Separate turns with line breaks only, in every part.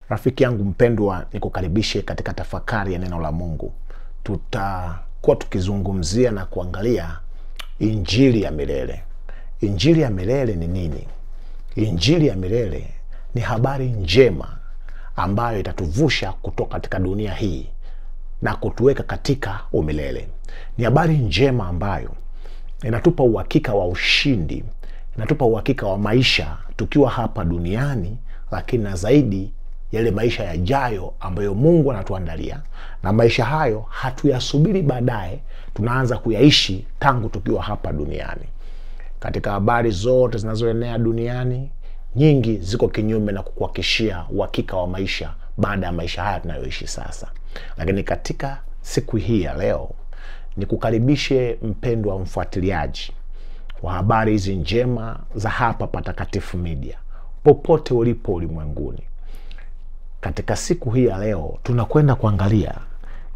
Rafiki yangu mpendwa, nikukaribishe katika tafakari ya neno la Mungu. Tutakuwa tukizungumzia na kuangalia injili ya milele. Injili ya milele ni nini? Injili ya milele ni habari njema ambayo itatuvusha kutoka katika dunia hii na kutuweka katika umilele. Ni habari njema ambayo inatupa uhakika wa ushindi, inatupa uhakika wa maisha tukiwa hapa duniani, lakini na zaidi yale maisha yajayo ambayo Mungu anatuandalia, na maisha hayo hatuyasubiri baadaye, tunaanza kuyaishi tangu tukiwa hapa duniani. Katika habari zote zinazoenea duniani, nyingi ziko kinyume na kukuhakikishia uhakika wa maisha baada ya maisha haya tunayoishi sasa. Lakini katika siku hii ya leo, nikukaribishe mpendwa mfuatiliaji wa habari hizi njema za hapa Patakatifu Media, popote ulipo ulimwenguni. Katika siku hii ya leo tunakwenda kuangalia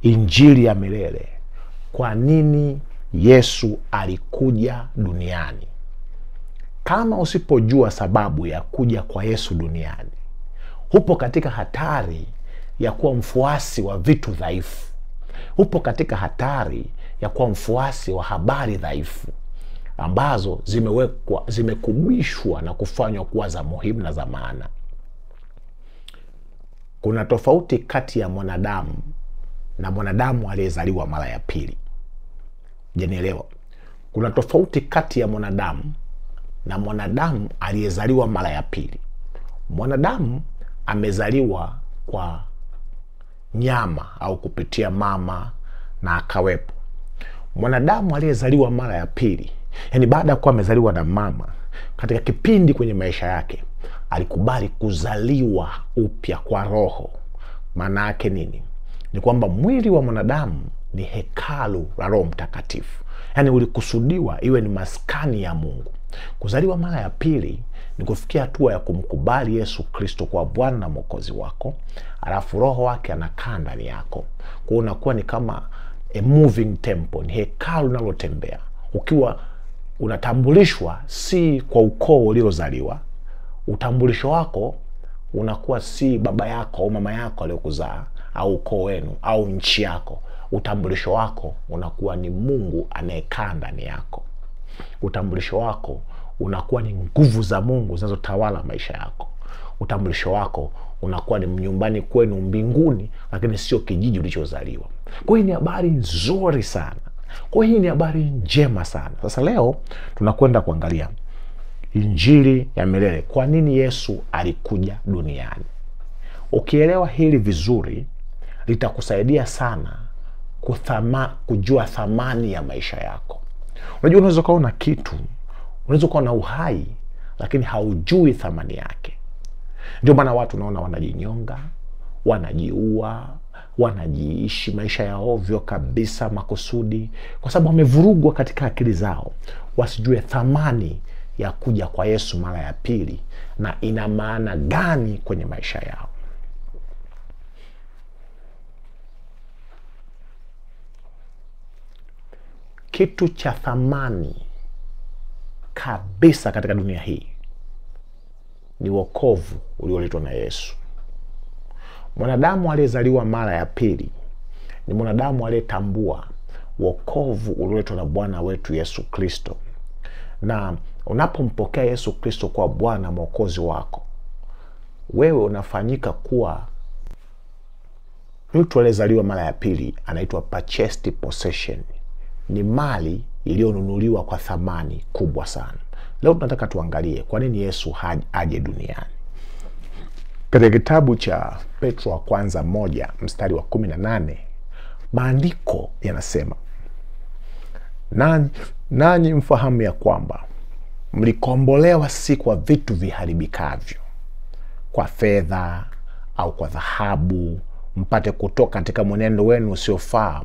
injili ya milele. Kwa nini Yesu alikuja duniani? Kama usipojua sababu ya kuja kwa Yesu duniani, upo katika hatari ya kuwa mfuasi wa vitu dhaifu. Upo katika hatari ya kuwa mfuasi wa habari dhaifu ambazo zimekubishwa na kufanywa kuwa za muhimu na za maana. Kuna tofauti kati ya mwanadamu na mwanadamu aliyezaliwa mara ya pili. Jenielewa? Kuna tofauti kati ya mwanadamu na mwanadamu aliyezaliwa mara ya pili. Mwanadamu amezaliwa kwa nyama au kupitia mama na akawepo. Mwanadamu aliyezaliwa mara ya pili, yani baada ya kuwa amezaliwa na mama, katika kipindi kwenye maisha yake alikubali kuzaliwa upya kwa roho. Maana yake nini? Ni kwamba mwili wa mwanadamu ni hekalu la Roho Mtakatifu. Yani ulikusudiwa iwe ni maskani ya Mungu. Kuzaliwa mara ya pili ni kufikia hatua ya kumkubali Yesu Kristo kwa Bwana na Mwokozi wako, alafu roho wake anakaa ndani yako. Kwa hiyo unakuwa ni kama a moving temple, ni hekalu linalotembea. Ukiwa unatambulishwa si kwa ukoo uliozaliwa, utambulisho wako unakuwa si baba yako au mama yako aliyokuzaa au ukoo wenu au nchi yako. Utambulisho wako unakuwa ni Mungu anayekaa ndani yako. Utambulisho wako unakuwa ni nguvu za Mungu zinazotawala maisha yako. Utambulisho wako unakuwa ni nyumbani kwenu mbinguni, lakini sio kijiji ulichozaliwa. Kwa hiyo ni habari nzuri sana. Kwa hiyo ni habari njema sana. Sasa leo tunakwenda kuangalia injili ya milele. Kwa nini Yesu alikuja duniani? Ukielewa hili vizuri, litakusaidia sana kujua thamani ya maisha yako. Unajua, unaweza kuwa na kitu, unaweza kuwa na uhai, lakini haujui thamani yake. Ndio maana watu naona wanajinyonga, wanajiua, wanajiishi maisha ya ovyo kabisa makusudi, kwa sababu wamevurugwa katika akili zao, wasijue thamani ya kuja kwa Yesu mara ya pili na ina maana gani kwenye maisha yao. Kitu cha thamani kabisa katika dunia hii ni wokovu ulioletwa na Yesu. Mwanadamu aliyezaliwa mara ya pili ni mwanadamu aliyetambua wokovu ulioletwa na Bwana wetu Yesu Kristo. Na unapompokea Yesu Kristo kwa Bwana Mwokozi wako, wewe unafanyika kuwa mtu aliyezaliwa mara ya pili. Anaitwa purchased possession. Ni mali iliyonunuliwa kwa thamani kubwa sana. Leo tunataka tuangalie kwa nini Yesu aje duniani. Katika kitabu cha Petro wa kwanza 1 mstari wa 18, maandiko yanasema, nanyi mfahamu ya kwamba mlikombolewa si kwa vitu viharibikavyo, kwa fedha au kwa dhahabu, mpate kutoka katika mwenendo wenu usiofaa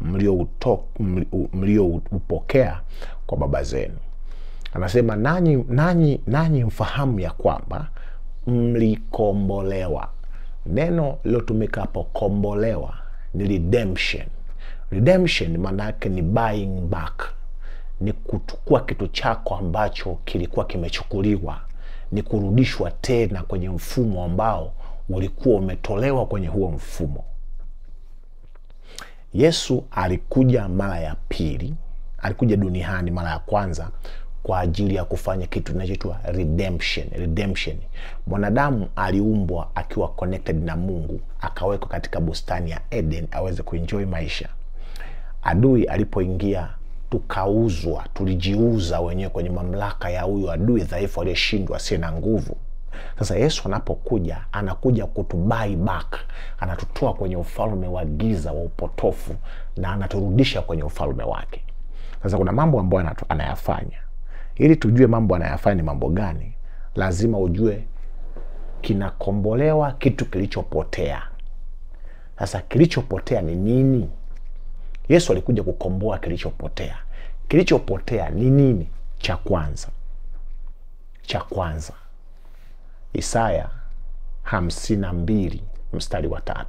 mlioupokea kwa baba zenu. Anasema nanyi mfahamu ya kwamba mlikombolewa. Neno lilotumika hapo kombolewa ni redemption. Redemption maana yake ni buying back. Ni kuchukua kitu chako ambacho kilikuwa kimechukuliwa, ni kurudishwa tena kwenye mfumo ambao ulikuwa umetolewa kwenye huo mfumo. Yesu alikuja mara ya pili, alikuja duniani mara ya kwanza kwa ajili ya kufanya kitu kinachoitwa redemption. Mwanadamu aliumbwa akiwa connected na Mungu, akawekwa katika bustani ya Eden aweze kuenjoy maisha. Adui alipoingia, tulijiuza wenyewe kwenye mamlaka ya huyo adui dhaifu aliyeshindwa, asiye na nguvu. Sasa Yesu anapokuja, anakuja kutubuy back, anatutoa kwenye ufalme wa giza wa upotofu na anaturudisha kwenye ufalme wake. Sasa kuna mambo ambayo anayafanya. Ili tujue mambo anayafanya ni mambo gani, lazima ujue kinakombolewa kitu kilichopotea. Sasa kilichopotea ni nini? Yesu alikuja kukomboa kilichopotea. Kilichopotea ni nini? Cha kwanza. Isaya 52 mstari wa 3.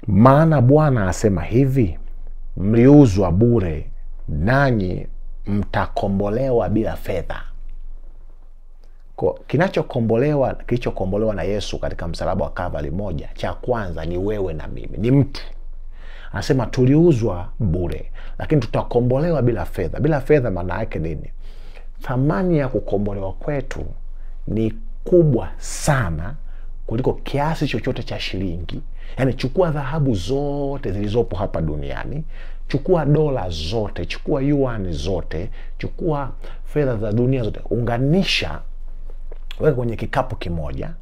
Maana Bwana asema hivi, mliuzwa bure, nanyi mtakombolewa bila fedha. Kilichokombolewa na Yesu katika msalaba wa Kalvari, moja, cha kwanza ni wewe na mimi, ni mtu. Anasema tuliuzwa bure, lakini tutakombolewa bila fedha. Bila fedha maana yake nini? Thamani ya kukombolewa kwetu ni kubwa sana kuliko kiasi chochote cha shilingi. Yaani chukua dhahabu zote zilizopo hapa duniani, chukua dola zote, chukua yuan zote, chukua fedha za dunia zote, unganisha, weka kwenye kikapu kimoja,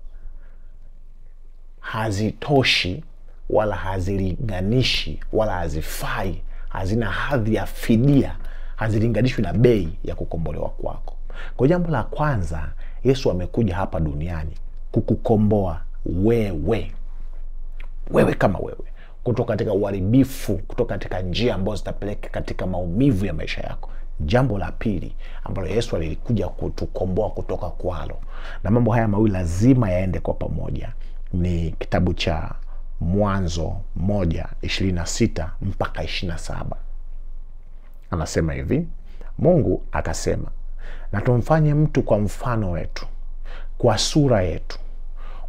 hazitoshi wala hazilinganishi wala hazifai, hazina hadhi ya fidia, hazilinganishwi na bei ya kukombolewa kwako. Kwa jambo la kwanza, Yesu amekuja hapa duniani kukukomboa wewe kama wewe, kutoka katika uharibifu, kutoka katika njia ambazo zitapeleka katika maumivu ya maisha yako. Jambo la pili ambalo Yesu alikuja kutukomboa kutoka kwalo, na mambo haya mawili lazima yaende kwa pamoja, ni kitabu cha Mwanzo 1:26 mpaka 27. Anasema hivi, Mungu akasema, na tumfanye mtu kwa mfano wetu, kwa sura yetu,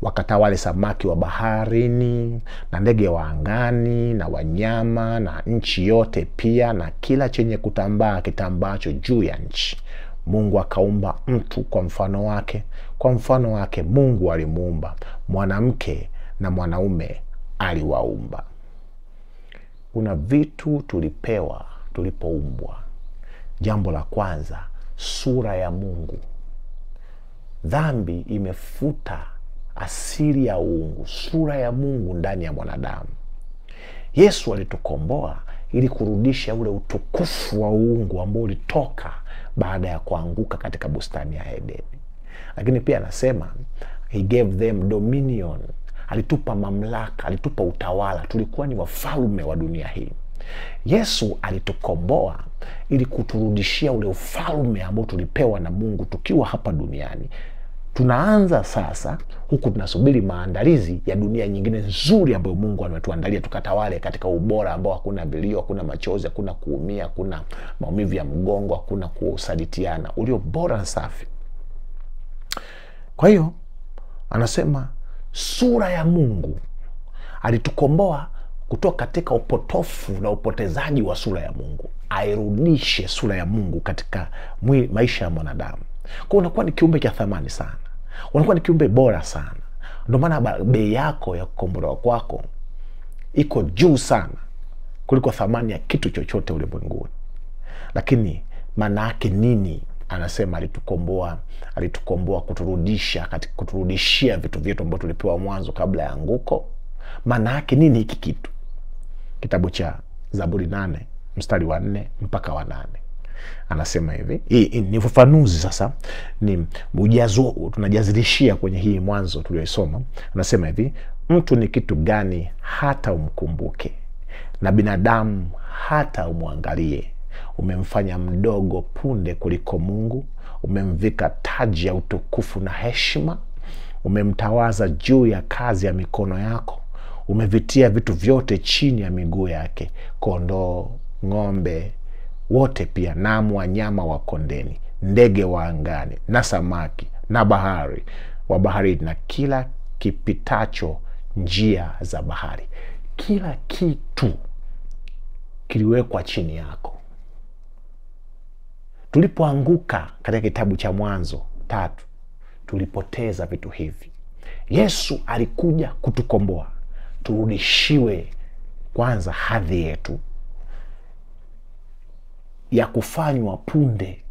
wakatawale samaki wa baharini na ndege wa angani na wanyama na nchi yote pia na kila chenye kutambaa kitambacho juu ya nchi. Mungu akaumba mtu kwa mfano wake, kwa mfano wake Mungu alimuumba, mwanamke na mwanaume aliwaumba. Kuna vitu tulipewa tulipoumbwa. Jambo la kwanza, sura ya Mungu. Dhambi imefuta asili ya uungu, sura ya Mungu ndani ya mwanadamu. Yesu alitukomboa ili kurudisha ule utukufu wa uungu ambao ulitoka baada ya kuanguka katika bustani ya Edeni. Lakini pia anasema he gave them dominion, alitupa mamlaka, alitupa utawala. Tulikuwa ni wafalme wa dunia hii. Yesu alitukomboa ili kuturudishia ule ufalme ambao tulipewa na Mungu tukiwa hapa duniani. Tunaanza sasa, huku tunasubiri maandalizi ya dunia nyingine nzuri ambayo Mungu ametuandalia, tukatawale katika ubora ambao hakuna vilio, hakuna machozi, hakuna kuumia, hakuna maumivu ya mgongo, hakuna kusalitiana, ulio bora na safi. Kwa hiyo anasema sura ya Mungu, alitukomboa kutoka katika upotofu na upotezaji wa sura ya Mungu, airudishe sura ya Mungu katika maisha ya mwanadamu. Kwa unakuwa ni kiumbe cha thamani sana, unakuwa ni kiumbe bora sana. Ndio maana bei yako ya kukombolewa kwako iko juu sana kuliko thamani ya kitu chochote ulimwenguni. Lakini maana yake nini? Anasema alitukomboa kuturudishia vitu vyetu ambavyo tulipewa mwanzo kabla ya anguko. Maana yake nini hiki kitu? Kitabu cha Zaburi 8 mstari wa 4 mpaka wa 8. Anasema hivi, hii ni ufafanuzi sasa, ni ujazo tunajazilishia kwenye hii mwanzo tuliyosoma. Anasema hivi, mtu ni kitu gani hata umkumbuke, na binadamu hata umwangalie? Umemfanya mdogo punde kuliko Mungu, umemvika taji ya utukufu na heshima, umemtawaza juu ya kazi ya mikono yako, umevitia vitu vyote chini ya miguu yake, kondoo, ng'ombe, wote pia, na wanyama wa kondeni, ndege wa angani, na samaki, na bahari wa baharini, na kila kipitacho njia za bahari. Kila kitu kiliwekwa chini yako. Tulipoanguka katika kitabu cha Mwanzo 3, tulipoteza vitu hivi. Yesu alikuja kutukomboa, turudishiwe kwanza hadhi yetu ya kufanywa punde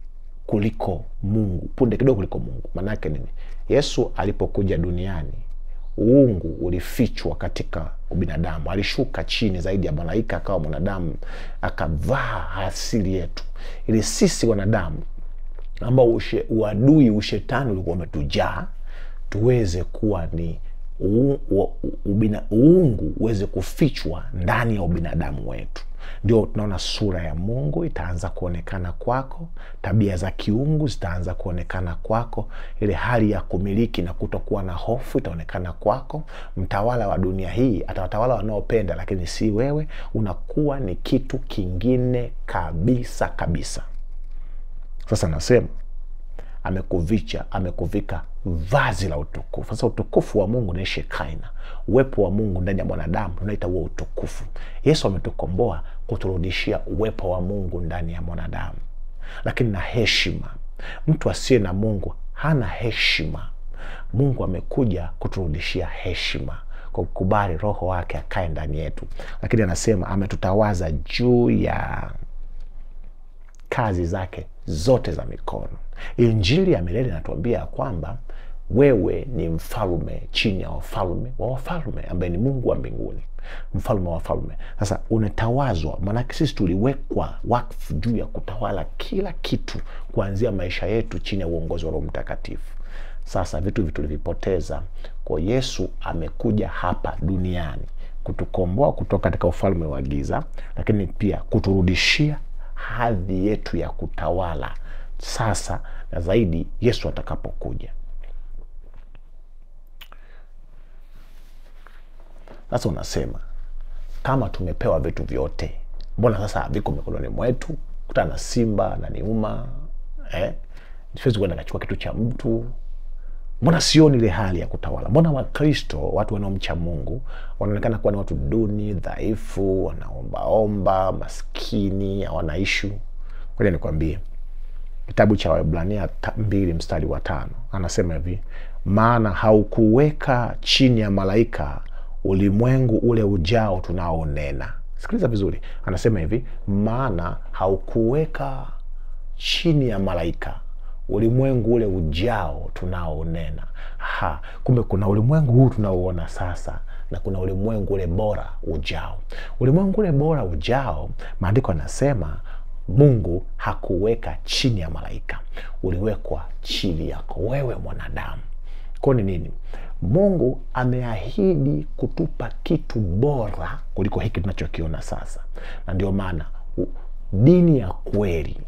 kuliko Mungu, punde kidogo kuliko Mungu. Manake nini? Yesu alipokuja duniani, uungu ulifichwa katika ubinadamu. Alishuka chini zaidi ya malaika, akawa mwanadamu, akavaa asili yetu, ili sisi wanadamu ambao uadui, ushetani ulikuwa umetujaa, tuweze kuwa ni uungu uweze kufichwa ndani ya ubinadamu wetu. Ndio tunaona sura ya Mungu itaanza kuonekana kwako, tabia za kiungu zitaanza kuonekana kwako, ile hali ya kumiliki na kutokuwa na hofu itaonekana kwako. Mtawala wa dunia hii atawatawala wanaopenda, lakini si wewe. Unakuwa ni kitu kingine kabisa kabisa. Sasa nasema amekuvika vazi la utukufu. Sasa utukufu wa Mungu ni Shekina, uwepo wa Mungu ndani ya mwanadamu, tunaita huo utukufu. Yesu ametukomboa kuturudishia uwepo wa Mungu ndani ya mwanadamu. Lakini na heshima, mtu asiye na Mungu hana heshima. Mungu amekuja kuturudishia heshima kwa kukubali roho wake akae ndani yetu. Lakini anasema ametutawaza juu ya kazi zake zote za mikono. Injili ya milele inatuambia kwamba wewe ni mfalme chini ya wafalme wa wafalme, ambaye ni Mungu wa mbinguni, mfalme wa wafalme. Sasa unatawazwa, maana sisi tuliwekwa wakfu juu ya kutawala kila kitu, kuanzia maisha yetu chini ya uongozi wa Roho Mtakatifu. Sasa vitu tulivipoteza, kwa Yesu amekuja hapa duniani kutukomboa kutoka katika ufalme wa giza, lakini pia kuturudishia hadhi yetu ya kutawala sasa na zaidi Yesu atakapokuja. Sasa unasema, kama tumepewa vitu vyote, mbona sasa viko mikononi mwetu? Kutana na simba na niuma, siwezi kwenda kachukua kitu cha mtu. Mbona sioni ile hali ya kutawala? Mbona Wakristo, watu wanaomcha Mungu, wanaonekana kuwa ni watu duni, dhaifu, wanaombaomba, maskini, hawana issue? Ngoja nikwambie, kitabu cha Waebrania 2:5 anasema hivi, maana haukuweka chini ya malaika ulimwengu ule ujao tunaonena. Sikiliza vizuri, anasema hivi, maana haukuweka chini ya malaika ulimwengu ule ujao tunaonena. Kumbe kuna ulimwengu huu tunaoona sasa, na kuna ulimwengu ule bora ujao. Ulimwengu ule bora ujao, maandiko yanasema Mungu hakuweka chini ya malaika, uliwekwa chini yako wewe mwanadamu. Kwa nini? Mungu ameahidi kutupa kitu bora kuliko hiki tunachokiona sasa. Na ndio maana dini ya kweli,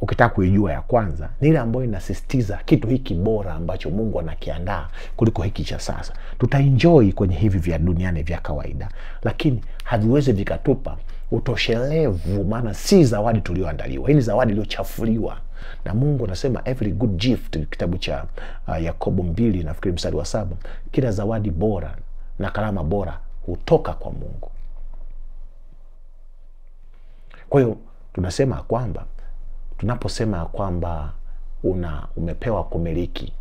ukitaka kuijua, ya kwanza ni ile ambayo inasisitiza kitu hiki bora ambacho Mungu anakiandaa kuliko hiki cha sasa. Tutaenjoy kwenye hivi vya duniani vya kawaida, lakini haviwezi vikatupa utoshelevu, maana si zawadi tulioandaliwa. Hii ni zawadi iliyochafuliwa na Mungu. Anasema every good gift, kitabu cha Yakobo 2 nafikiri mstari wa 7, kila zawadi bora na karama bora hutoka kwa Mungu. Kwa hiyo tunasema kwamba, tunaposema kwamba umepewa kumiliki,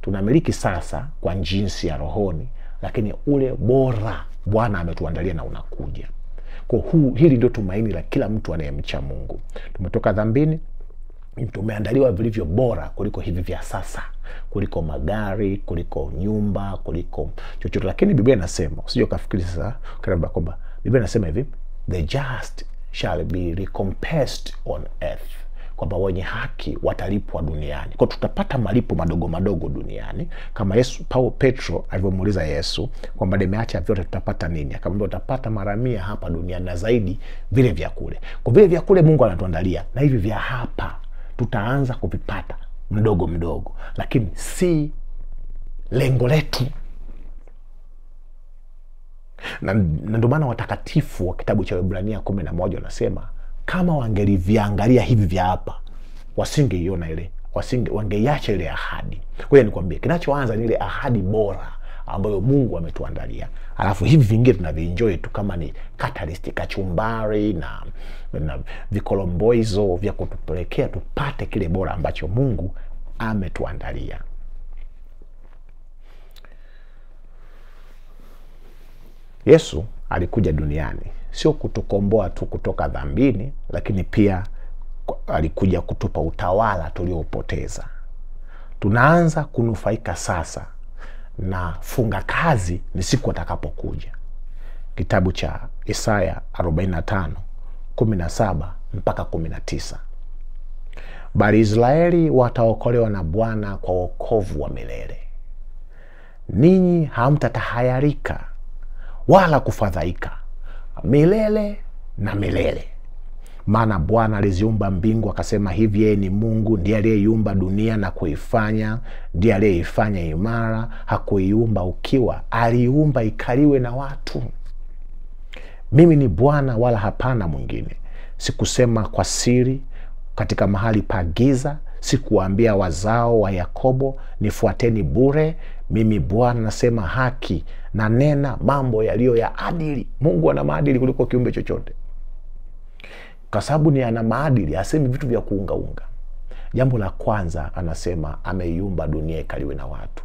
tunamiliki sasa kwa jinsi ya rohoni, lakini ule bora Bwana ametuandalia na unakuja. Kwa hili ndio tumaini la kila mtu anayemcha Mungu. Tumetoka dhambini, tumeandaliwa vilivyo bora kuliko hivi vya sasa, kuliko magari, kuliko nyumba, kuliko chochote. Lakini Biblia inasema, usije ukafikiri sasa kwamba Biblia inasema hivi, the just shall be recompensed on earth, kwamba wenye haki watalipwa duniani. Kwa tutapata malipo madogo madogo duniani, kama Petro alivyomuuliza Yesu kwamba nimeacha vyote tutapata nini? Akamwambia utapata mara 100 hapa duniani na zaidi vile vya kule. Kwa vile vya kule Mungu anatuandalia, na hivi vya hapa tutaanza kuvipata mdogo mdogo, lakini si lengo letu. Na ndio maana watakatifu wa kitabu cha Waebrania 11 wanasema kama wangeliviangalia hivi vya hapa, wasingeiona ile, wangeiacha ile ahadi. Kwa hiyo nikwambie, kinachoanza ni ile ahadi bora ambayo Mungu ametuandalia. Alafu hivi vingine tunavienjoy tu kama ni catalyst, kachumbari na vikolomboizo vya kutupelekea tupate kile bora ambacho Mungu ametuandalia. Yesu alikuja duniani sio kutukomboa tu kutoka dhambini, lakini pia alikuja kutupa utawala tuliopoteza. Tunaanza kunufaika sasa, na funga kazi ni siku atakapokuja. Kitabu cha Isaya 45:17 mpaka 19. Bali Israeli wataokolewa na Bwana kwa wokovu wa milele. Ninyi hamtatahayarika wala kufadhaika milele na milele. Maana Bwana aliziumba mbingu akasema hivi, yeye ni Mungu, ndiye aliyeiumba dunia na kuifanya, ndiye aliyeifanya imara, hakuiumba ukiwa, aliumba ikaliwe na watu. Mimi ni Bwana wala hapana mwingine. Sikusema kwa siri katika mahali pa giza, sikuambia wazao wa Yakobo nifuateni bure. Mimi Bwana nasema haki na nena mambo yaliyo ya adili. Mungu ana maadili kuliko kiumbe chochote. Kwa sababu ni ana maadili, asemi vitu vya kuungaunga. Jambo la kwanza anasema ameiumba dunia ikaliwe na watu.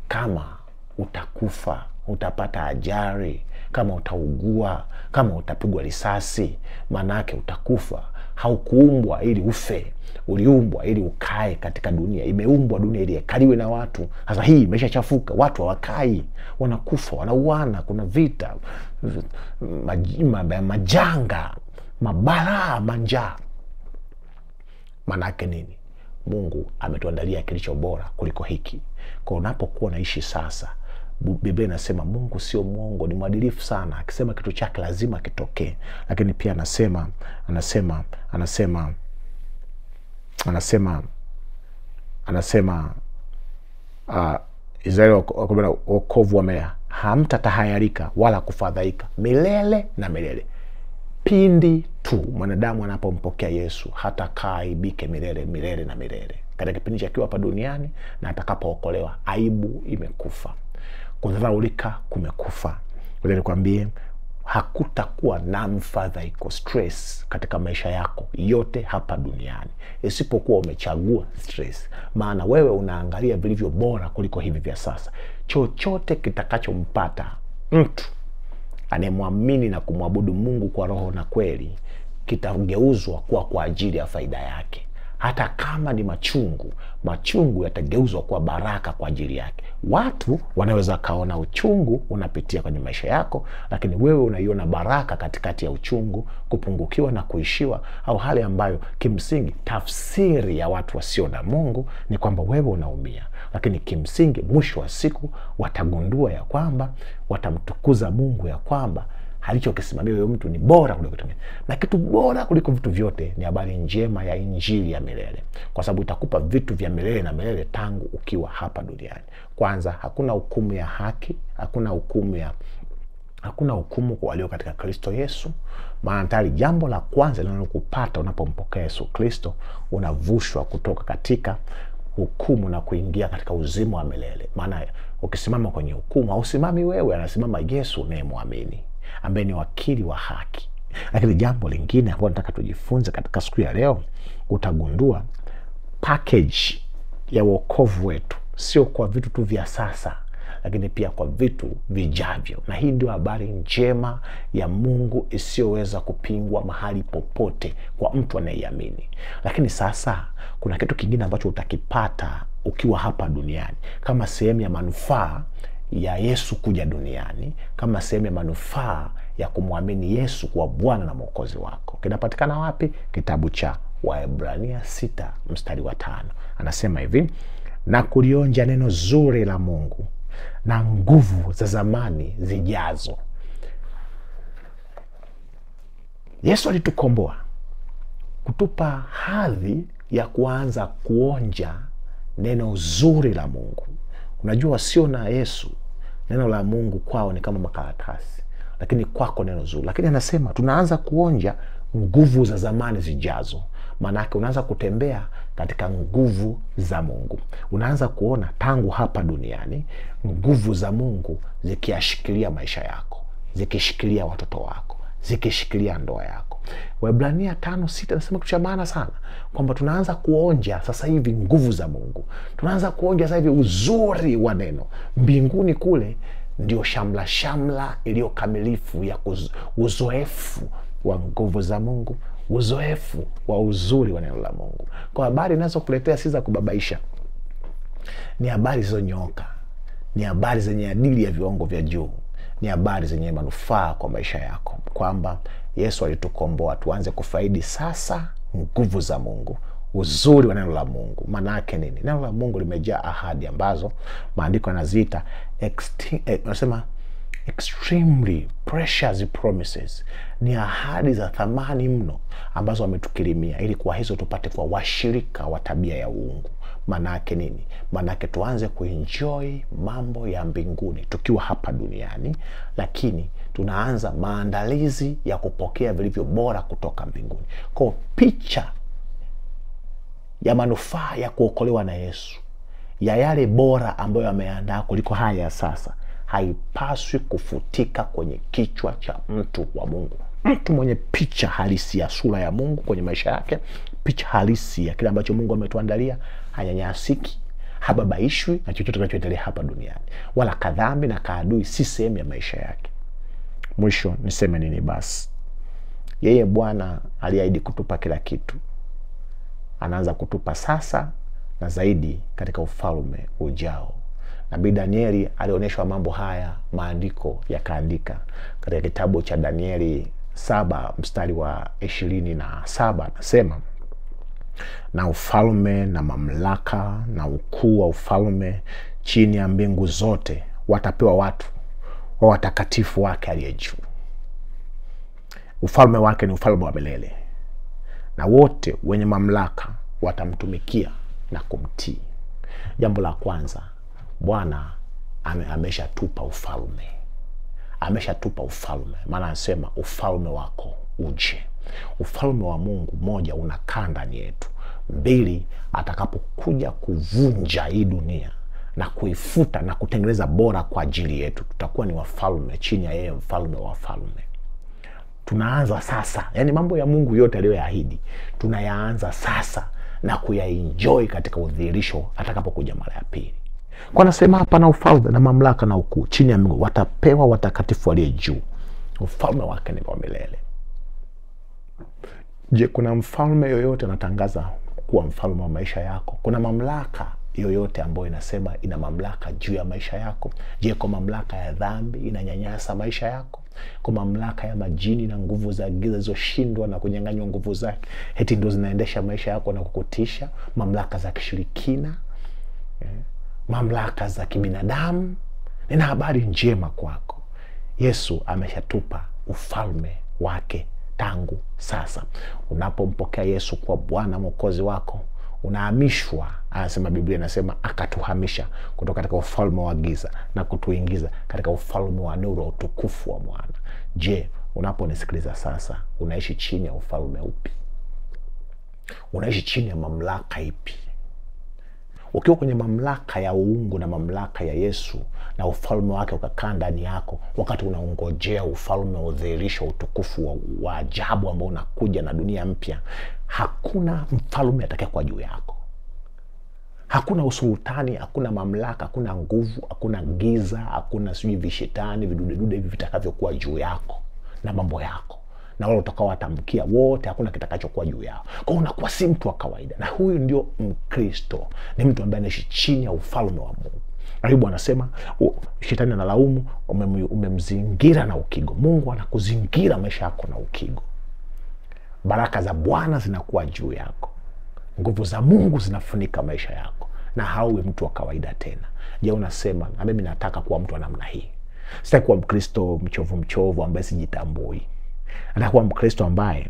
Kama utakufa, utapata ajali, kama utaugua, kama utapigwa risasi, manake utakufa. Haukuumbwa ili ufe, uliumbwa ili ukae katika dunia. Imeumbwa dunia ili ikaliwe na watu. Sasa hii imeshachafuka, watu hawakai, wanakufa, wanauana, kuna vita, majanga, mabalaa, manjaa. Manake nini? Mungu ametuandalia kilicho bora kuliko hiki. Kwa unapokuwa naishi sasa, Biblia inasema Mungu sio mwongo, ni mwadilifu sana. Akisema kitu chake lazima kitokee. Lakini pia anasema Israeli wokovu wa milele, hamtatahayarika wala kufadhaika milele na milele. Pindi tu mwanadamu anapompokea Yesu, hata kaaibike milele na milele. Katika kipindi cha kiwa hapa duniani na atakapookolewa, aibu imekufa, kudharaulika kumekufa. Ngoja nikwambie, hakutakuwa na mfadhaiko, stress katika maisha yako yote hapa duniani, isipokuwa umechagua stress. Maana wewe unaangalia vilivyo bora kuliko hivi vya sasa. Chochote kitakachompata mtu anayemwamini na kumwabudu Mungu kwa roho na kweli, kitageuzwa kuwa kwa ajili ya faida yake. Hata kama ni machungu yatageuzwa kuwa baraka kwa ajili yake. Watu wanaweza kaona uchungu unapitia kwenye maisha yako, lakini wewe unaiona baraka katikati ya uchungu, kupungukiwa na kuishiwa, au hali ambayo kimsingi tafsiri ya watu wasio na Mungu ni kwamba wewe unaumia. Lakini kimsingi mwisho wa siku watagundua ya kwamba, watamtukuza Mungu ya kwamba alichokisimamia huyo mtu ni bora kuliko kitu kingine. Na kitu bora kuliko vitu vyote ni habari njema ya injili ya milele. Kwa sababu itakupa vitu vya milele na milele tangu ukiwa hapa duniani. Kwanza, hakuna hukumu ya haki, hakuna hukumu kwa walio katika Kristo Yesu. Maana tayari jambo la kwanza linalokupata unapompokea Yesu Kristo, unavushwa kutoka katika hukumu na kuingia katika uzima wa milele. Maana ukisimama kwenye hukumu, hausimami wewe, anasimama Yesu unayemwamini, ambaye ni wakili wa haki. Lakini jambo lingine ambalo nataka tujifunze katika siku ya leo, utagundua package ya wokovu wetu sio kwa vitu tu vya sasa, lakini pia kwa vitu vijavyo. Na hii ndio habari njema ya Mungu isiyoweza kupingwa mahali popote kwa mtu anayeiamini. Lakini sasa kuna kitu kingine ambacho utakipata ukiwa hapa duniani kama sehemu ya manufaa ya Yesu kuja duniani, kama sehemu ya manufaa ya kumwamini Yesu kuwa Bwana na Mwokozi wako. Kinapatikana wapi? Kitabu cha Waebrania 6:5. Anasema hivi, na kulionja neno zuri la Mungu na nguvu za zamani zijazo. Yesu alitukomboa, kutupa hadhi ya kuanza kuonja neno zuri la Mungu. Unajua sio na Yesu, neno la Mungu kwao ni kama makaratasi, lakini kwako neno zuri. Lakini anasema tunaanza kuonja nguvu za zamani zijazo. Maanake unaanza kutembea katika nguvu za Mungu. Unaanza kuona tangu hapa duniani nguvu za Mungu zikiashikilia maisha yako, zikishikilia watoto wako, zikishikilia ndoa yako. Waebrania 5:6 nasema kitu cha maana sana, kwamba tunaanza kuonja sasa hivi nguvu za Mungu. Tunaanza kuonja sasa hivi uzuri wa neno. Mbinguni kule ndio shamla iliyo kamilifu ya uzoefu wa nguvu za Mungu, uzoefu wa uzuri wa neno la Mungu. Kwa habari ninazokuletea si za kubabaisha, ni habari zilizonyooka, ni habari zenye adili ya viwango vya juu, ni habari zenye manufaa kwa maisha yako, kwamba Yesu alitukomboa tuanze kufaidi sasa nguvu za Mungu, uzuri wa neno la Mungu. Maana yake nini? Neno la Mungu limejaa ahadi ambazo maandiko yanaziita extremely precious promises. Ni ahadi za thamani mno ambazo ametukirimia ili kwa hizo tupate kwa washirika wa tabia ya uungu. Maana yake nini? Maana yake tuanze kuenjoy mambo ya mbinguni tukiwa hapa duniani, lakini tunaanza maandalizi ya kupokea vilivyo bora kutoka mbinguni. Kwa picha ya manufaa ya kuokolewa na Yesu, ya yale bora ambayo ameandaa kuliko haya ya sasa, haipaswi kufutika kwenye kichwa cha mtu wa Mungu. Mtu mwenye picha halisi ya sura ya Mungu kwenye maisha yake, picha halisi ya kile ambacho Mungu ametuandalia, hanyanyasiki, hababaishwi na chochote kinachoendelea hapa duniani, wala kadhambi na kaadui si sehemu ya maisha yake. Mwisho niseme nini basi? Yeye Bwana aliahidi kutupa kila kitu. Anaanza kutupa sasa na zaidi katika ufalme ujao. Nabii Danieli alionyeshwa mambo haya, maandiko yakaandika katika kitabu cha Danieli 7 mstari wa 27. Nasema, na ufalme na mamlaka na ukuu wa ufalme chini ya mbingu zote watapewa watu wa watakatifu wake aliye juu. Ufalme wake ni ufalme wa milele, na wote wenye mamlaka watamtumikia na kumtii. Jambo la kwanza, Bwana ameshatupa ufalme. Ameshatupa ufalme. Maana anasema ufalme wako uje. Ufalme wa Mungu, moja, unakaa ndani yetu. Mbili, atakapokuja kuvunja hii dunia na kuifuta na kutengeneza bora kwa ajili yetu, tutakuwa ni wafalme chini ya yeye mfalme wa wafalme. Tunaanza sasa, yani mambo ya Mungu yote aliyoyaahidi tunayaanza sasa na kuyaenjoy katika udhihirisho atakapokuja mara ya pili. Kwa nasema hapa, na ufalme na mamlaka na ukuu chini ya mbingu watapewa watakatifu aliye juu. Ufalme wake ni wa milele. Je, kuna mfalme yoyote anatangaza kuwa mfalme wa maisha yako? Kuna mamlaka yoyote ambayo inasema ina mamlaka juu ya maisha yako? Je, kwa mamlaka ya dhambi inanyanyasa maisha yako? Kwa mamlaka ya majini na nguvu za giza zilizoshindwa na kunyang'anywa nguvu zake, eti ndio zinaendesha maisha yako na kukutisha? Mamlaka za kishirikina, mamlaka za kibinadamu? Nina habari njema kwako. Yesu ameshatupa ufalme wake tangu sasa. Unapompokea Yesu kwa Bwana Mwokozi wako, unahamishwa. Anasema, Biblia inasema akatuhamisha kutoka katika ufalme wa giza na kutuingiza katika ufalme wa nuru wa utukufu wa Mwana. Je, unaponisikiliza sasa, unaishi chini ya ufalme upi? Unaishi chini ya mamlaka ipi? Ukiwa kwenye mamlaka ya uungu na mamlaka ya Yesu na ufalme wake ukakaa ndani yako, wakati unaongojea ufalme wa udhihirisho utukufu wa ajabu ambao unakuja na dunia mpya, hakuna mfalme atakayekuwa juu yako. Hakuna usultani, hakuna mamlaka, hakuna nguvu, hakuna giza, hakuna sijui vishetani, vidudedude hivi vitakavyokuwa juu yako na mambo yako, na wale utakaowatamkia wote, hakuna kitakachokuwa juu yao. Kwa hiyo unakuwa si mtu wa kawaida. Na huyu ndio Mkristo, ni mtu ambaye anaishi chini ya ufalme wa Mungu. Ayubu anasema shetani analaumu, umemzingira na ukigo. Mungu anakuzingira maisha yako na ukigo. Baraka za Bwana zinakuwa juu yako. Nguvu za Mungu zinafunika maisha yako, na hauwe mtu wa kawaida tena. Je, unasema, na mimi nataka kuwa mtu wa namna hii? Sitaki kuwa Mkristo mchovu ambaye sijitambui. Nataka kuwa Mkristo ambaye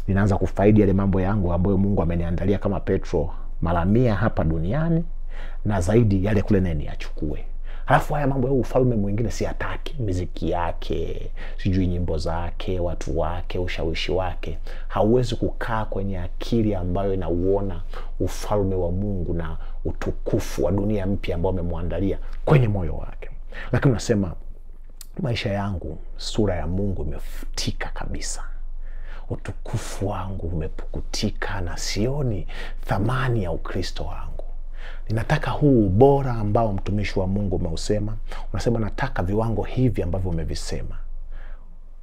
ninaanza kufaidi yale mambo yangu ambayo Mungu ameniandalia kama Petro mara 100 hapa duniani, na zaidi yale kule nene achukue. Halafu haya mambo ya ufalme mwingine siyataki. Muziki yake, sijui nyimbo zake, watu wake, ushawishi wake, hauwezi kukaa kwenye akili ambayo inauona ufalme wa Mungu na utukufu wa dunia mpya ambao amemwandalia kwenye moyo wake. Lakini unasema, maisha yangu, sura ya Mungu imefutika kabisa, utukufu wangu umepukutika na sioni thamani ya Ukristo wangu. Ninataka huu ubora ambao mtumishi wa Mungu umeusema. Unasema nataka viwango hivi ambavyo umevisema.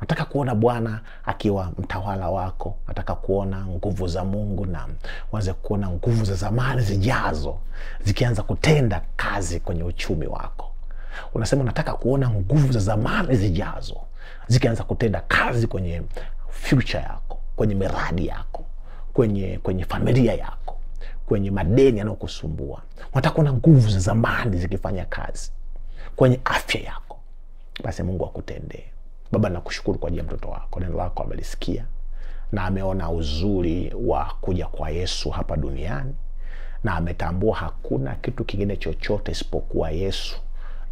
Nataka kuona Bwana akiwa mtawala wako. Nataka kuona nguvu za Mungu na uanze kuona nguvu za zamani zijazo zikianza kutenda kazi kwenye uchumi wako. Unasema nataka kuona nguvu za zamani zijazo zikianza kutenda kazi kwenye future yako, kwenye miradi yako, kwenye familia yako, kwenye madeni yanayokusumbua. Unataka kuona nguvu za zamani zikifanya kazi kwenye afya yako. Basi Mungu akutendee. Baba, nakushukuru kwa ajili ya mtoto wako. Neno lako amelisikia na ameona uzuri wa kuja kwa Yesu hapa duniani, na ametambua hakuna kitu kingine chochote isipokuwa Yesu,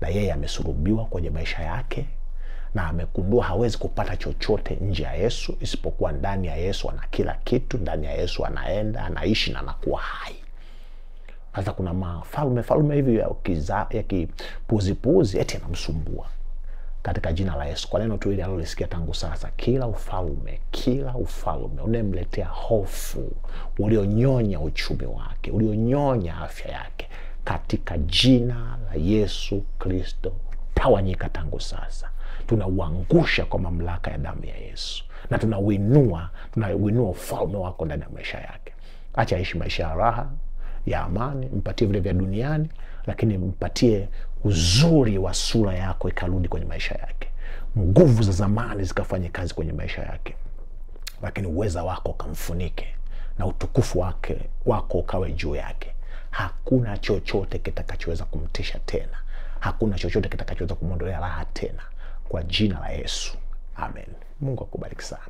na yeye amesulubiwa kwenye maisha yake, na amegundua hawezi kupata chochote nje ya Yesu, isipokuwa ndani ya Yesu ana kila kitu. Ndani ya Yesu anaenda, anaishi na anakuwa hai. Sasa kuna falme hivi ya kipuzi eti anamsumbua. Katika jina la Yesu, kwa neno tu hili alilosikia tangu sasa, kila ufalme unemletea hofu, ulionyonya uchumi wake, ulionyonya afya yake, katika jina la Yesu Kristo, tawanyika tangu sasa. Tunauangusha kwa mamlaka ya damu ya Yesu, na tunauinua ufalme wako ndani ya maisha yake. Acha aishi maisha ya raha, ya amani. Mpatie vile vya duniani, lakini mpatie uzuri wa sura yako ikarudi kwenye maisha yake. Nguvu za zamani zikafanye kazi kwenye maisha yake, lakini uweza wako kamfunike na utukufu wako ukawe juu yake. Hakuna chochote kitakachoweza kumtisha tena. Hakuna chochote kitakachoweza kumwondolea raha tena, kwa jina la Yesu. Amen. Mungu akubariki sana.